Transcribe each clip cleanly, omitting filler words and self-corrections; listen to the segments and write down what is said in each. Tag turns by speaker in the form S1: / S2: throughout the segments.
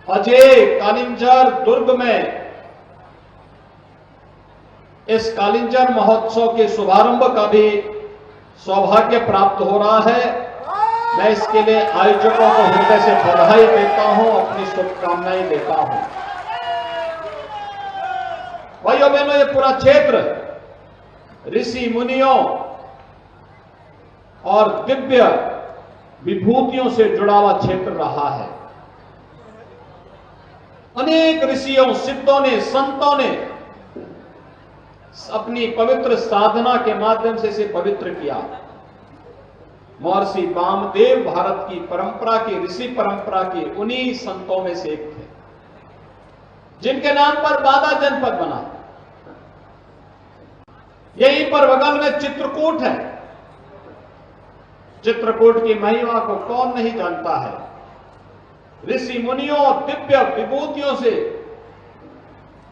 S1: अजय कालिंजर दुर्ग में इस कालिंजर महोत्सव के शुभारंभ का भी सौभाग्य प्राप्त हो रहा है। मैं इसके लिए आयोजकों को हृदय से बधाई देता हूं, अपनी शुभकामनाएं देता हूं। भाइयों बहनों, ये पूरा क्षेत्र ऋषि मुनियों और दिव्य विभूतियों से जुड़ा हुआ क्षेत्र रहा है। अनेक ऋषियों, सिद्धों ने, संतों ने अपनी पवित्र साधना के माध्यम से इसे पवित्र किया। महर्षि वामदेव भारत की परंपरा के, ऋषि परंपरा के उन्हीं संतों में से एक थे, जिनके नाम पर बांदा जनपद बना। यहीं पर बगल में चित्रकूट है। चित्रकूट की महिमा को कौन नहीं जानता है। ऋषि मुनियों और दिव्य विभूतियों से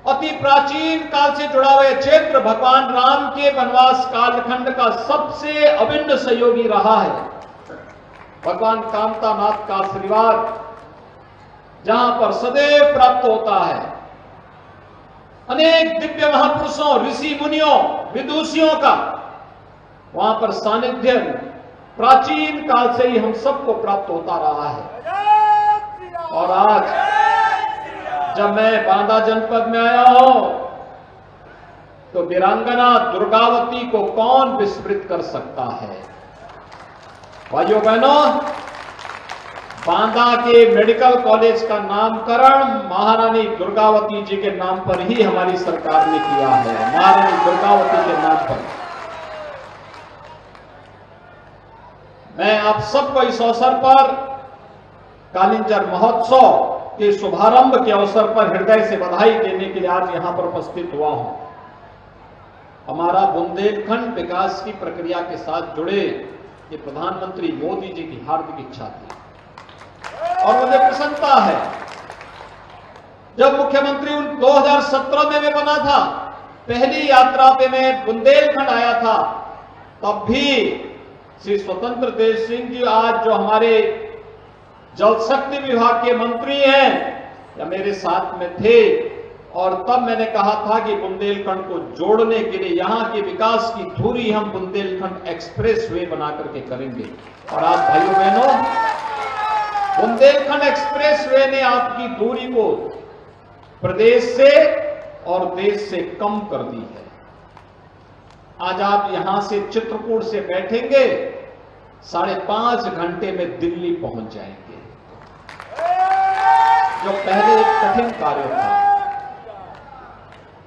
S1: अति प्राचीन काल से जुड़ा हुआ क्षेत्र भगवान राम के वनवास कालखंड का सबसे अभिन्न सहयोगी रहा है। भगवान कामतानाथ का आशीर्वाद जहां पर सदैव प्राप्त होता है। अनेक दिव्य महापुरुषों, ऋषि मुनियों, विदुषियों का वहां पर सानिध्य प्राचीन काल से ही हम सबको प्राप्त होता रहा है। और आज जब मैं बांदा जनपद में आया हूं तो वीरांगना दुर्गावती को कौन विस्मृत कर सकता है। भाइयों बहनों, बांदा के मेडिकल कॉलेज का नामकरण महारानी दुर्गावती जी के नाम पर ही हमारी सरकार ने किया है। महारानी दुर्गावती के नाम पर। मैं आप सबको इस अवसर पर कालिंजर महोत्सव के शुभारंभ के अवसर पर हृदय से बधाई देने के लिए आज यहां पर उपस्थित हुआ हूं। हमारा बुंदेलखंड विकास की प्रक्रिया के साथ जुड़े ये प्रधानमंत्री मोदी जी की हार्दिक इच्छा थी और मुझे प्रसन्नता है। जब मुख्यमंत्री 2017 में मैं बना था, पहली यात्रा पे मैं बुंदेलखंड आया था, तब भी श्री स्वतंत्र देव सिंह जी आज जो हमारे जल शक्ति विभाग के मंत्री हैं या मेरे साथ में थे, और तब मैंने कहा था कि बुंदेलखंड को जोड़ने के लिए यहां के विकास की धुरी हम बुंदेलखंड एक्सप्रेस वे बना करके करेंगे। और आज भाइयों बहनों, बुंदेलखंड एक्सप्रेस वे ने आपकी दूरी को प्रदेश से और देश से कम कर दी है। आज आप यहां से चित्रकूट से बैठेंगे, 5.5 घंटे में दिल्ली पहुंच जाएंगे, जो पहले एक कठिन कार्य था।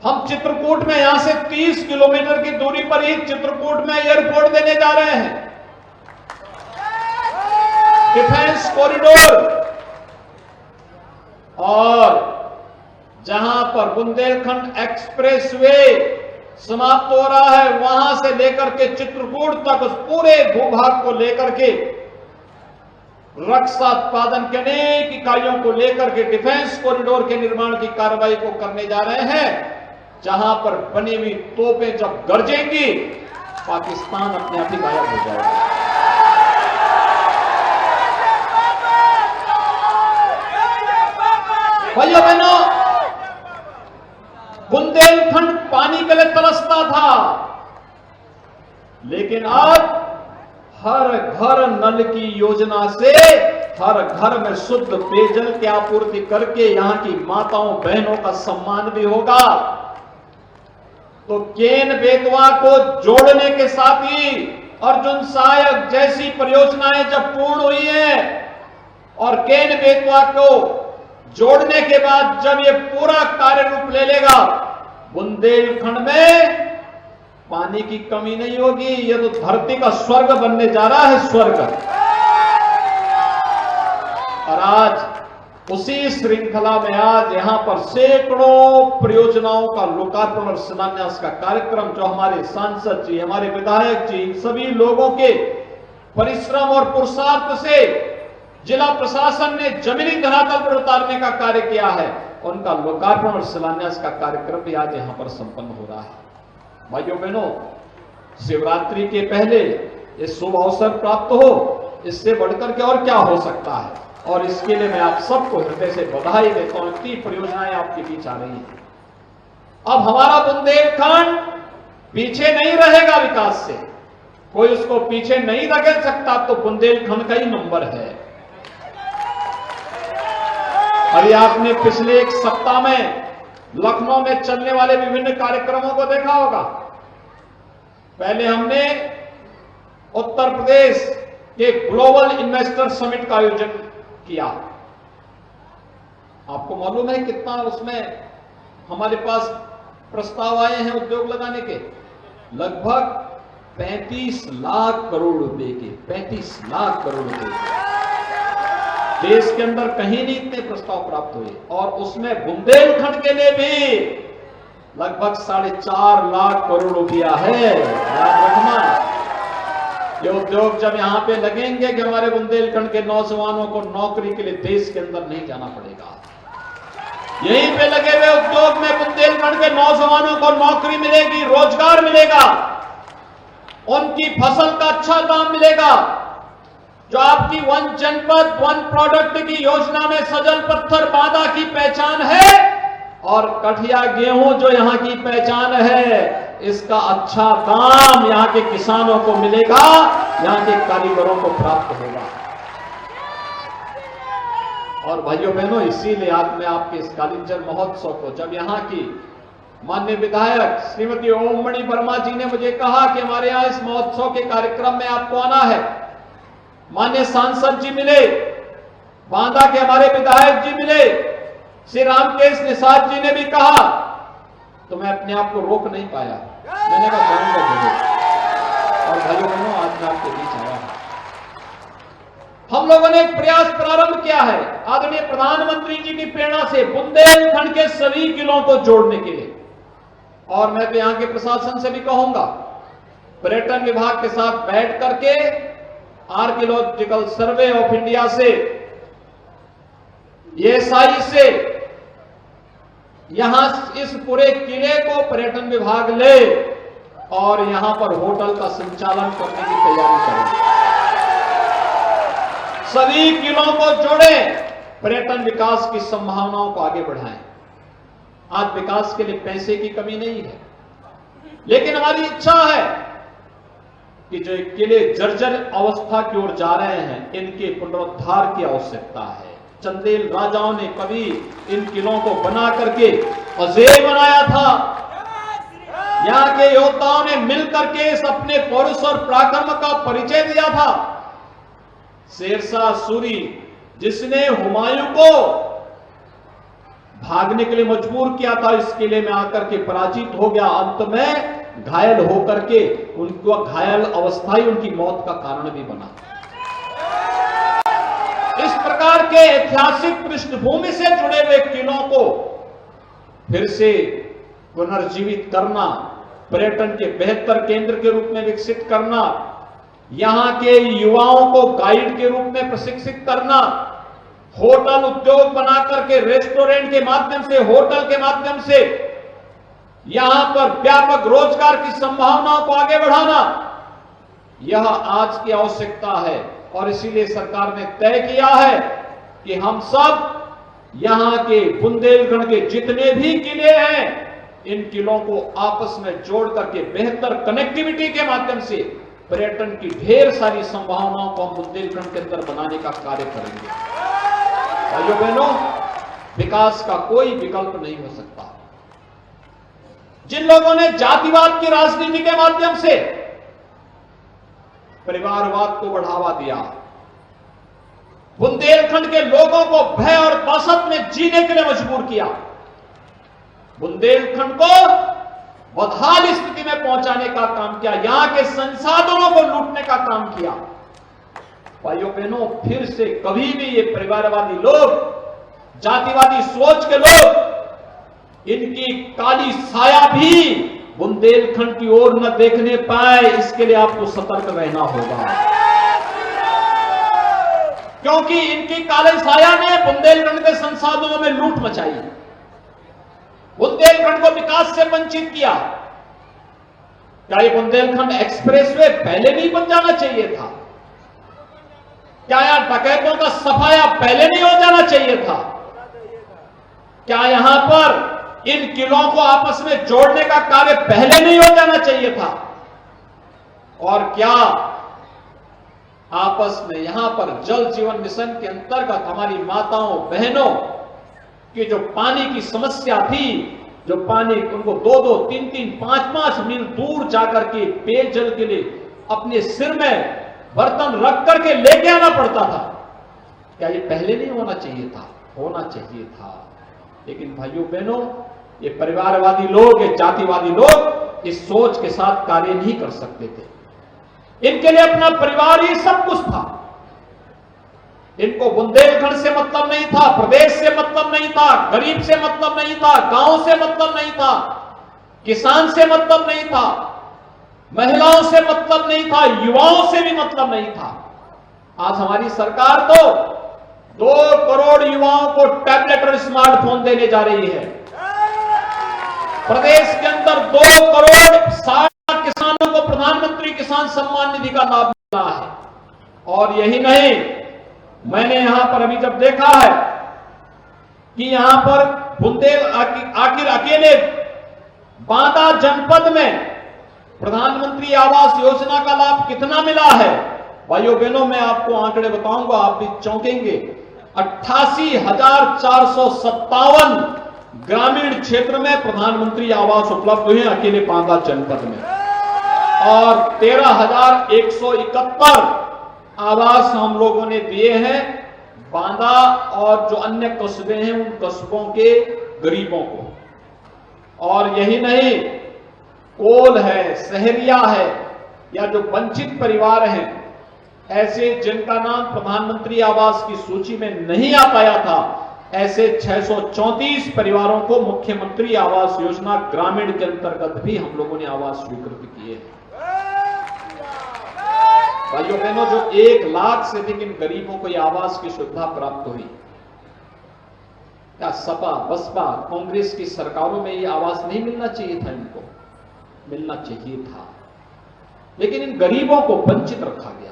S1: हम चित्रकूट में यहां से 30 किलोमीटर की दूरी पर ही चित्रकूट में एयरपोर्ट देने जा रहे हैं। Defence corridor. और जहां पर बुंदेलखंड एक्सप्रेसवे समाप्त हो रहा है, वहां से लेकर के चित्रकूट तक उस पूरे भूभाग को लेकर के रक्षा उत्पादन के अनेक इकाइयों को लेकर के डिफेंस कॉरिडोर के निर्माण की कार्रवाई को करने जा रहे हैं, जहां पर बनी हुई तोपें जब गरजेंगी, पाकिस्तान अपने आप ही गायब हो जाएगा। भाइयों बहनों, बुंदेलखंड पानी के लिए तरसता था, लेकिन आज हर घर नल की योजना से हर घर में शुद्ध पेयजल की आपूर्ति करके यहां की माताओं बहनों का सम्मान भी होगा। तो केन बेतवा को जोड़ने के साथ ही अर्जुन सहायक जैसी परियोजनाएं जब पूर्ण हुई हैं और केन बेतवा को जोड़ने के बाद जब ये पूरा कार्य रूप ले लेगा, बुंदेलखंड में पानी की कमी नहीं होगी। ये तो धरती का स्वर्ग बनने जा रहा है, स्वर्ग। और आज उसी श्रृंखला में आज यहां पर सैकड़ों परियोजनाओं का लोकार्पण और शिलान्यास का कार्यक्रम, जो हमारे सांसद जी, हमारे विधायक जी, इन सभी लोगों के परिश्रम और पुरुषार्थ से जिला प्रशासन ने जमीनी धरातल पर उतारने का कार्य किया है, उनका लोकार्पण और शिलान्यास का कार्यक्रम भी आज यहां पर संपन्न हो रहा है। भाइयों बहनों, शिवरात्रि के पहले ये शुभ अवसर प्राप्त हो, इससे बढ़कर के और क्या हो सकता है। और इसके लिए मैं आप सबको हृदय से बधाई देता हूं। इतनी परियोजनाएं आपके बीच आ रही हैं। अब हमारा बुंदेलखंड पीछे नहीं रहेगा विकास से, कोई उसको पीछे नहीं धकेल सकता। तो बुंदेलखंड का ही नंबर है। अभी आपने पिछले एक सप्ताह में लखनऊ में चलने वाले विभिन्न कार्यक्रमों को देखा होगा। पहले हमने उत्तर प्रदेश के ग्लोबल इन्वेस्टर समिट का आयोजन किया। आपको मालूम है कितना उसमें हमारे पास प्रस्ताव आए हैं उद्योग लगाने के? लगभग 35 लाख करोड़ रुपए के। 35 लाख करोड़ रुपए के देश के अंदर कहीं नहीं इतने प्रस्ताव प्राप्त हुए। और उसमें बुंदेलखंड के लिए भी लगभग 4.5 लाख करोड़ रुपया है। याद रखना, ये उद्योग जब यहां पे लगेंगे कि हमारे बुंदेलखंड के नौजवानों को नौकरी के लिए देश के अंदर नहीं जाना पड़ेगा। यहीं पे लगे हुए उद्योग में बुंदेलखंड के नौजवानों को नौकरी मिलेगी, रोजगार मिलेगा, उनकी फसल का अच्छा दाम मिलेगा। जो आपकी वन जनपद वन प्रोडक्ट की योजना में सजल पत्थर बांदा की पहचान है और कठिया गेहूं जो यहां की पहचान है, इसका अच्छा दाम यहां के किसानों को मिलेगा, यहां के कारीगरों को प्राप्त होगा। और भाइयों बहनों, इसीलिए आज मैं आपके इस कालिंजर महोत्सव को, जब यहां की माननीय विधायक श्रीमती ओममणि वर्मा जी ने मुझे कहा कि हमारे यहां इस महोत्सव के कार्यक्रम में आपको आना है, माननीय सांसद जी मिले, बांदा के हमारे विधायक जी मिले, श्री रामकेश निषाद जी ने भी कहा, तो मैं अपने आप को रोक नहीं पाया। मैंने कहा जाऊंगा जरूर। और भाइयों बहनों, आज मैं आपके बीच आया हूं। हम लोगों ने एक प्रयास प्रारंभ किया है आदरणीय प्रधानमंत्री जी की प्रेरणा से बुंदेलखंड के सभी जिलों को जोड़ने के लिए। और मैं तो यहां के प्रशासन से भी कहूंगा, पर्यटन विभाग के साथ बैठ करके आर्कियोलॉजिकल सर्वे ऑफ इंडिया से, एएसआई से यहां इस पूरे किले को पर्यटन विभाग ले और यहां पर होटल का संचालन करने की तैयारी करें। सभी किलों को जोड़ें, पर्यटन विकास की संभावनाओं को आगे बढ़ाएं। आज विकास के लिए पैसे की कमी नहीं है, लेकिन हमारी इच्छा है कि जो किले जर्जर अवस्था की ओर जा रहे हैं, इनके पुनरुद्धार की आवश्यकता है। चंदेल राजाओं ने कभी इन किलों को बना करके अजेय बनाया था। यहां के योद्धाओं ने मिलकर के इस अपने पौरुष और पराक्रम का परिचय दिया था। शेरशाह सूरी, जिसने हुमायूं को भागने के लिए मजबूर किया था, इस किले में आकर के पराजित हो गया। अंत में घायल होकर के उनको घायल अवस्था ही उनकी मौत का कारण भी बना। इस प्रकार के ऐतिहासिक पृष्ठभूमि से जुड़े हुए किलों को फिर से पुनर्जीवित करना, पर्यटन के बेहतर केंद्र के रूप में विकसित करना, यहां के युवाओं को गाइड के रूप में प्रशिक्षित करना, होटल उद्योग बना करके रेस्टोरेंट के माध्यम से, होटल के माध्यम से यहां पर व्यापक रोजगार की संभावनाओं को आगे बढ़ाना, यह आज की आवश्यकता है। और इसीलिए सरकार ने तय किया है कि हम सब यहां के बुंदेलखंड के जितने भी किले हैं, इन किलों को आपस में जोड़ करके बेहतर कनेक्टिविटी के माध्यम से पर्यटन की ढेर सारी संभावनाओं को हम बुंदेलखंड के अंदर बनाने का कार्य करेंगे। भाइयों बहनों, विकास का कोई विकल्प नहीं हो सकता। जिन लोगों ने जातिवाद की राजनीति के माध्यम से परिवारवाद को बढ़ावा दिया, बुंदेलखंड के लोगों को भय और दहशत में जीने के लिए मजबूर किया, बुंदेलखंड को बदहाल स्थिति में पहुंचाने का काम किया, यहां के संसाधनों को लूटने का काम किया। भाइयों बहनों, फिर से कभी भी ये परिवारवादी लोग, जातिवादी सोच के लोग, इनकी काली साया भी बुंदेलखंड की ओर न देखने पाए, इसके लिए आपको सतर्क रहना होगा। क्योंकि इनकी काली साया ने बुंदेलखंड के संसाधनों में लूट मचाई, बुंदेलखंड को विकास से वंचित किया। क्या ये बुंदेलखंड एक्सप्रेसवे पहले नहीं बन जाना चाहिए था? क्या यहां डकैतों का सफाया पहले नहीं हो जाना चाहिए था? क्या यहां पर इन किलों को आपस में जोड़ने का कार्य पहले नहीं हो जाना चाहिए था? और क्या आपस में यहां पर जल जीवन मिशन के अंतर्गत हमारी माताओं बहनों की जो पानी की समस्या थी, जो पानी उनको 2-2, 3-3, 5-5 मील दूर जाकर के पेयजल के लिए अपने सिर में बर्तन रख करके लेके आना पड़ता था, क्या ये पहले नहीं होना चाहिए था? होना चाहिए था। लेकिन भाइयों बहनों, ये परिवारवादी लोग, ये जातिवादी लोग इस सोच के साथ कार्य नहीं कर सकते थे। इनके लिए अपना परिवार ही सब कुछ था। इनको बुंदेलखंड से मतलब नहीं था, प्रदेश से मतलब नहीं था, गरीब से मतलब नहीं था, गांव से मतलब नहीं था, किसान से मतलब नहीं था, महिलाओं से मतलब नहीं था, युवाओं से भी मतलब नहीं था। आज हमारी सरकार तो 2 करोड़ युवाओं को टैबलेट और स्मार्टफोन देने जा रही है। प्रदेश के अंदर 2 करोड़ 60 लाख किसानों को प्रधानमंत्री किसान सम्मान निधि का लाभ मिला है। और यही नहीं, मैंने यहां पर अभी जब देखा है कि यहां पर आखिर अकेले बांदा जनपद में प्रधानमंत्री आवास योजना का लाभ कितना मिला है? भाइयों बहनों, मैं आपको आंकड़े बताऊंगा, आप भी चौंकेंगे। 88,457 ग्रामीण क्षेत्र में प्रधानमंत्री आवास उपलब्ध हुए अकेले बांदा जनपद में, और 13,171 आवास हम लोगों ने दिए हैं बांदा और जो अन्य कस्बे हैं उन कस्बों के गरीबों को। और यही नहीं, कोल है, सहरिया है, या जो वंचित परिवार हैं, ऐसे जिनका नाम प्रधानमंत्री आवास की सूची में नहीं आ पाया था, ऐसे 634 परिवारों को मुख्यमंत्री आवास योजना ग्रामीण के अंतर्गत भी हम लोगों ने आवास स्वीकृत किए। भाइयों बहनों, जो 1 लाख से अधिक इन गरीबों को यह आवास की सुविधा प्राप्त हुई, क्या सपा बसपा कांग्रेस की सरकारों में यह आवास नहीं मिलना चाहिए था? इनको मिलना चाहिए था, लेकिन इन गरीबों को वंचित रखा गया।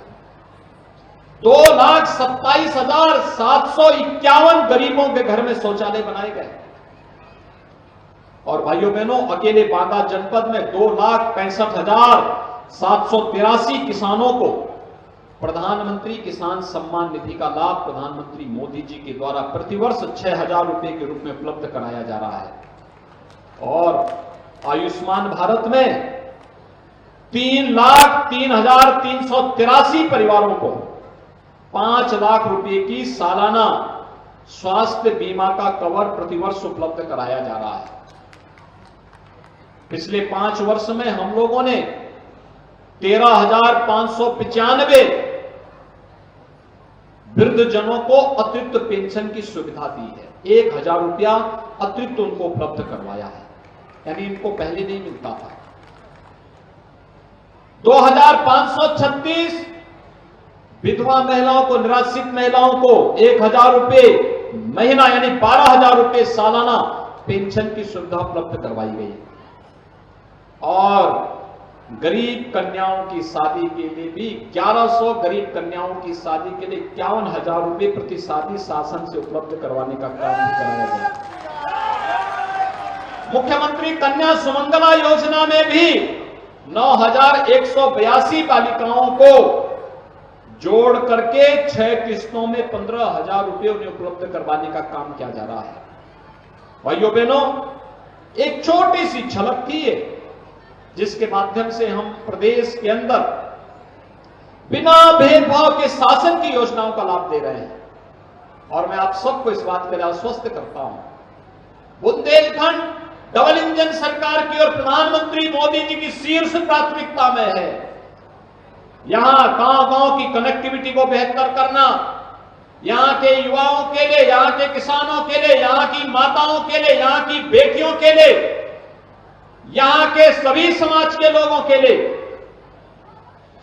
S1: 2,27,751 गरीबों के घर में शौचालय बनाए गए। और भाइयों बहनों, अकेले बांदा जनपद में 2,65,783 किसानों को प्रधानमंत्री किसान सम्मान निधि का लाभ प्रधानमंत्री मोदी जी के द्वारा प्रतिवर्ष 6,000 रुपए के रूप में उपलब्ध कराया जा रहा है। और आयुष्मान भारत में 3,03,383 परिवारों को 5 लाख रुपए की सालाना स्वास्थ्य बीमा का कवर प्रतिवर्ष उपलब्ध कराया जा रहा है। पिछले 5 वर्ष में हम लोगों ने 13,595 वृद्धजनों को अतिरिक्त पेंशन की सुविधा दी है। 1,000 रुपया अतिरिक्त उनको उपलब्ध करवाया है, यानी इनको पहले नहीं मिलता था। 2,536 विधवा महिलाओं को, निराश्रित महिलाओं को 1,000 रुपए महीना यानी 12,000 रुपए सालाना पेंशन की सुविधा उपलब्ध करवाई गई। और गरीब कन्याओं की शादी के लिए भी 1100 गरीब कन्याओं की शादी के लिए 51,000 रुपए प्रति शादी शासन से उपलब्ध करवाने का काम कराया गया। मुख्यमंत्री कन्या सुमंगला योजना में भी 9,182 बालिकाओं को जोड़ करके 6 किस्तों में 15,000 रुपए उन्हें उपलब्ध करवाने का काम किया जा रहा है। भाइयों बहनों, एक छोटी सी झलक थी ये, जिसके माध्यम से हम प्रदेश के अंदर बिना भेदभाव के शासन की योजनाओं का लाभ दे रहे हैं। और मैं आप सबको इस बात के लिए आश्वस्त करता हूं, बुंदेलखंड डबल इंजन सरकार की और प्रधानमंत्री मोदी जी की शीर्ष प्राथमिकता में है। यहां गांव-गांव की कनेक्टिविटी को बेहतर करना, यहां के युवाओं के लिए, यहां के किसानों के लिए, यहां की माताओं के लिए, यहां की बेटियों के लिए, यहां के सभी समाज के लोगों के लिए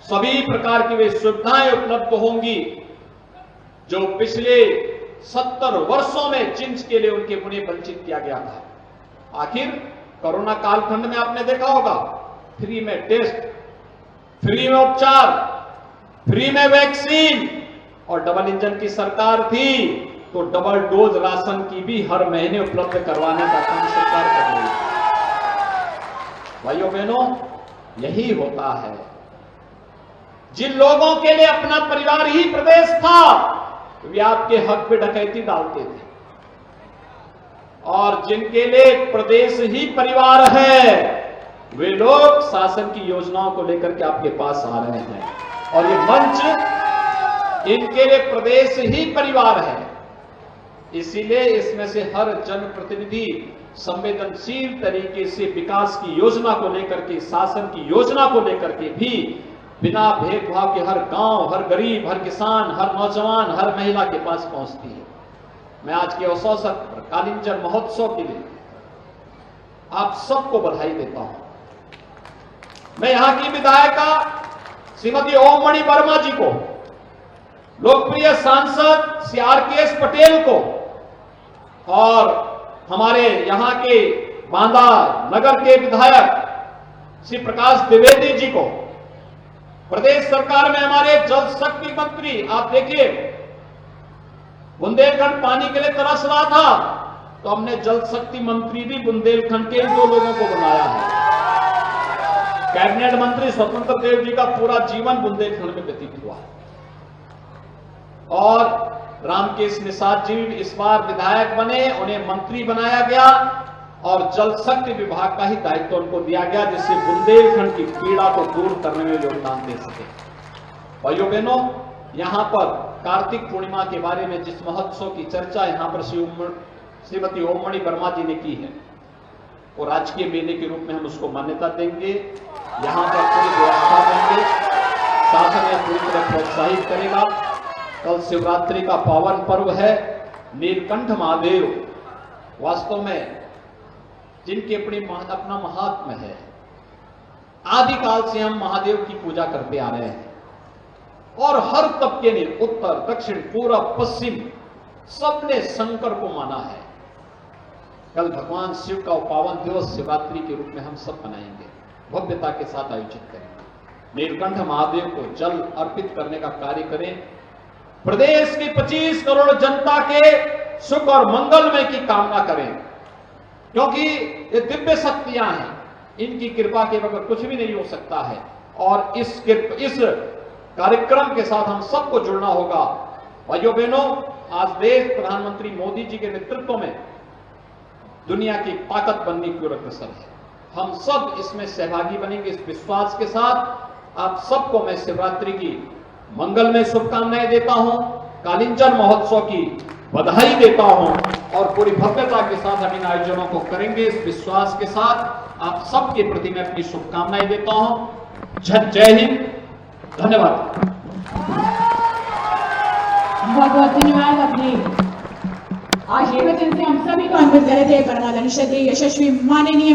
S1: सभी प्रकार की वे सुविधाएं उपलब्ध होंगी जो पिछले 70 वर्षों में जिनके लिए उन्हें वंचित किया गया था। आखिर कोरोना कालखंड में आपने देखा होगा, फ्री में टेस्ट, फ्री में उपचार, फ्री में वैक्सीन और डबल इंजन की सरकार थी तो डबल डोज राशन की भी हर महीने उपलब्ध करवाने का काम सरकार कर रही है। भाइयों बहनों, यही होता है। जिन लोगों के लिए अपना परिवार ही प्रदेश था वे आपके हक पे डकैती डालते थे, और जिनके लिए प्रदेश ही परिवार है वे लोग शासन की योजनाओं को लेकर के आपके पास आ रहे हैं, और ये मंच इनके लिए प्रदेश ही परिवार है। इसीलिए इसमें से हर जनप्रतिनिधि संवेदनशील तरीके से विकास की योजना को लेकर के, शासन की योजना को लेकर के भी बिना भेदभाव के हर गांव, हर गरीब, हर किसान, हर नौजवान, हर महिला के पास पहुंचती है। मैं आज के अवसर पर कालिंजर महोत्सव के लिए आप सबको बधाई देता हूं। मैं यहां की विधायिका श्रीमती ओममणि वर्मा जी को, लोकप्रिय सांसद श्री RKS पटेल को और हमारे यहां के बांदा नगर के विधायक श्री प्रकाश द्विवेदी जी को, प्रदेश सरकार में हमारे जल शक्ति मंत्री, आप देखिए बुंदेलखंड पानी के लिए तरस रहा था तो हमने जल शक्ति मंत्री भी बुंदेलखंड के 2 लोगों को बनाया है। कैबिनेट मंत्री स्वतंत्र देव जी का पूरा जीवन बुंदेलखंड में व्यतीत हुआ, और रामकेश निषाद जी इस बार विधायक बने, उन्हें मंत्री बनाया गया और जल शक्ति विभाग का ही दायित्व उनको दिया गया, जिससे बुंदेलखंड की पीड़ा को दूर करने में योगदान दे सके। भाइयों बहनों, यहां पर कार्तिक पूर्णिमा के बारे में जिस महोत्सव की चर्चा यहां पर श्रीमती ओममणि वर्मा जी ने की है, वो राजकीय मेले के रूप में हम उसको मान्यता देंगे। यहां पर पूरी व्यवस्था देंगे, शासन यह पूरी तरह प्रोत्साहित करेगा। कल शिवरात्रि का पावन पर्व है। नीलकंठ महादेव वास्तव में जिनकी अपना महात्म्य है, आदिकाल से हम महादेव की पूजा करते आ रहे हैं, और हर तबके ने, उत्तर, दक्षिण, पूर्व, पश्चिम, सबने शंकर को माना है। कल भगवान शिव का पावन दिवस शिवरात्रि के रूप में हम सब मनाएंगे, भव्यता के साथ आयोजित करेंगे। नीलकंठ महादेव को जल अर्पित करने का कार्य करें। प्रदेश की 25 करोड़ जनता के सुख और मंगलमय की कामना करें, क्योंकि ये दिव्य शक्तियां हैं, इनकी कृपा के बगैर कुछ भी नहीं हो सकता है। और इस कार्यक्रम के साथ हम सबको जुड़ना होगा। भाइयों बहनों, आज देश प्रधानमंत्री मोदी जी के नेतृत्व में दुनिया की ताकत बनने की ओर अग्रसर है। हम सब इसमें सहभागी बनेंगे, इस विश्वास के साथ आप सबको मैं शिवरात्रि की मंगलमय शुभकामनाएं देता हूं, कालिंजर महोत्सव की बधाई देता हूं, और पूरी भव्यता के साथ हम इन आयोजनों को करेंगे इस विश्वास के साथ आप सबके प्रति मैं अपनी शुभकामनाएं देता हूं। जय हिंद, धन्यवाद।
S2: बहुत बहुत धन्यवाद। अपने आशीर्वचन से हम सभी को अमृत करे थे परमादन श्रद्धेय यशस्वी माननीय